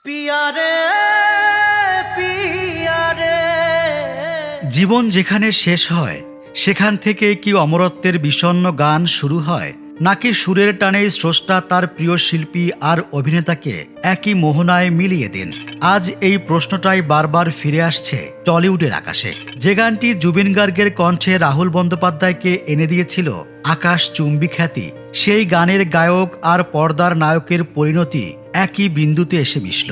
পিয়ারে পিয়ারে। জীবন যেখানে শেষ হয় সেখান থেকে কি অমরত্বের বিষণ্ণ গান শুরু হয়, নাকি সুরের টানেই স্রষ্টা তার প্রিয় শিল্পী আর অভিনেতাকে একই মোহনায় মিলিয়ে দেন? আজ এই প্রশ্নটাই বারবার ফিরে আসছে টলিউডের আকাশে। যে গানটি জুবিন গার্গের কণ্ঠে রাহুল বন্দ্যোপাধ্যায়কে এনে দিয়েছিল আকাশ চুম্বী খ্যাতি, সেই গানের গায়ক আর পর্দার নায়কের পরিণতি একই বিন্দুতে এসে মিশল।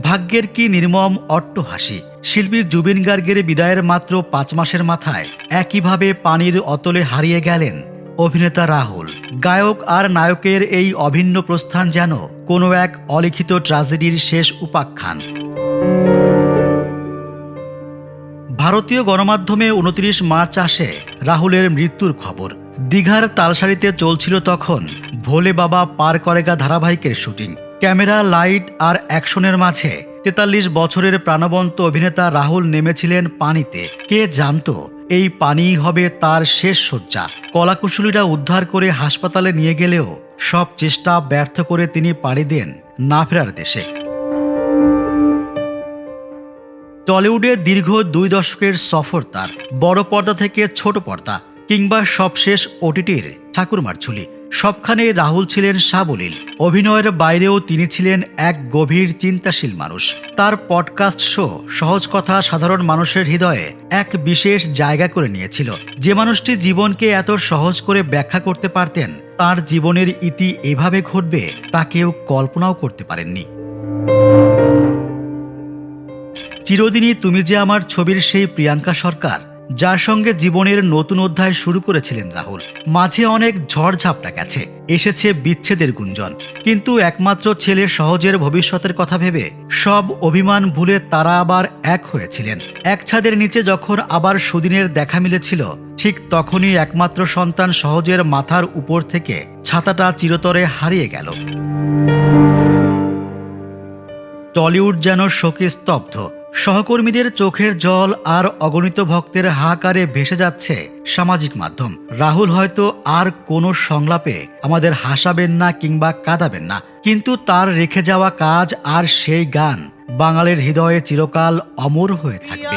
ভাগ্যের কি নির্মম অট্টহাসি! শিল্পী জুবিন গার্গের বিদায়ের মাত্র 5 মাসের মাথায় একইভাবে পানির অতলে হারিয়ে গেলেন অভিনেতা রাহুল। গায়ক আর নায়কের এই অভিন্ন প্রস্থান যেন কোনো এক অলিখিত ট্র্যাজেডির শেষ উপাখ্যান। ভারতীয় গণমাধ্যমে 29 মার্চ আসে রাহুলের মৃত্যুর খবর। দীঘার তালসারিতে চলছিল তখন ভোলে বাবা পার করেগা ধারাবাহিকের শুটিং। ক্যামেরা, লাইট আর অ্যাকশনের মাঝে 43 বছরের প্রাণবন্ত অভিনেতা রাহুল নেমেছিলেন পানিতে। কে জানতো এই পানিই হবে তার শেষ শয্যা। কলাকুশলীরা উদ্ধার করে হাসপাতালে নিয়ে গেলেও সব চেষ্টা ব্যর্থ করে তিনি পাড়ি দেন না ফেরার দেশে। টলিউডে দীর্ঘ 2 দশকের সফর তার। বড় পর্দা থেকে ছোট পর্দা কিংবা সবশেষ ওটিটির ঠাকুরমার ঝুলি, সবখানে রাহুল ছিলেন সাবলীল। অভিনয়ের বাইরেও তিনি ছিলেন এক গভীর চিন্তাশীল মানুষ। তার পডকাস্ট শো সহজ কথা সাধারণ মানুষের হৃদয়ে এক বিশেষ জায়গা করে নিয়েছিল। যে মানুষটি জীবনকে এত সহজ করে ব্যাখ্যা করতে পারতেন, তার জীবনের ইতি এভাবে ঘটবে তা কেউ কল্পনাও করতে পারেননি। চিরদিনই তুমি যে আমার ছবির সেই প্রিয়াঙ্কা সরকার, যার সঙ্গে জীবনের নতুন অধ্যায় শুরু করেছিলেন রাহুল। মাঝে অনেক ঝড়ঝাপটা গেছে, এসেছে বিচ্ছেদের গুঞ্জন, কিন্তু একমাত্র ছেলে সহজের ভবিষ্যতের কথা ভেবে সব অভিমান ভুলে তারা আবার এক হয়েছিলেন। এক ছাদের নিচে যখন আবার সুদিনের দেখা মিলেছিল, ঠিক তখনই একমাত্র সন্তান সহজের মাথার উপর থেকে ছাতাটা চিরতরে হারিয়ে গেল। টলিউড যেন শোকে স্তব্ধ। সহকর্মীদের চোখের জল আর অগণিত ভক্তের হাহাকারে ভেসে যাচ্ছে সামাজিক মাধ্যম। রাহুল হয়তো আর কোনো সংলাপে আমাদের হাসাবেন না কিংবা কাঁদাবেন না, কিন্তু তার রেখে যাওয়া কাজ আর সেই গান বাঙালির হৃদয়ে চিরকাল অমর হয়ে থাকবে।